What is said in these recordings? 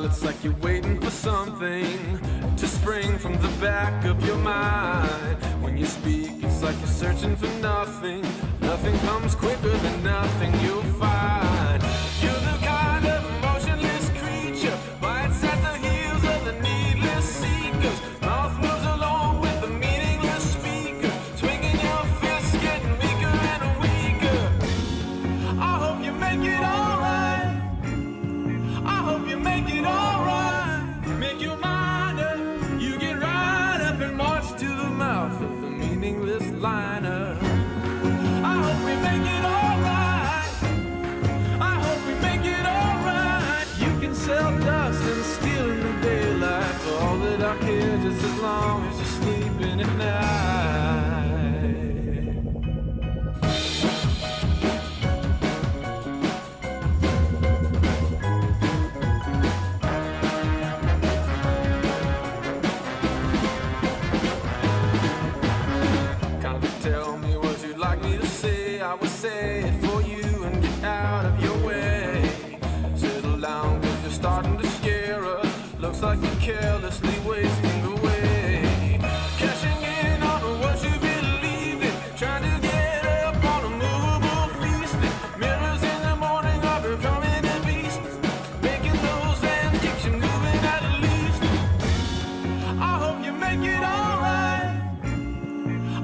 it's like you're waiting for something to spring from the back of your mind. When you speak, it's like you're searching for nothing. Nothing comes quicker than nothing you'll find. You're the kind of emotionless creature, bites at the heels of the needless seekers. Mouth moves along with the meaningless speaker, swinging your fists, getting weaker and weaker. I hope you make it alright. I hope you make it alright. Make your mind up. You get right up and march to the mouth of the meaningless liner. I hope we make it alright. I hope we make it alright. You can sell dust and steal in the daylight. For all that I care, just as long as you're sleeping at night. Tell me what you'd like me to say. I would say it for you and get out of your way. Settle down, cause you're starting to scare us. Looks like you're carelessly wasting away. Cashing in on what you believe in, trying to get up on a movable feast. Mirrors in the morning are becoming a beast. Making those ends keeps you moving at least. I hope you make it alright.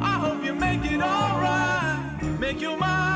I hope you make it alright. Make your mind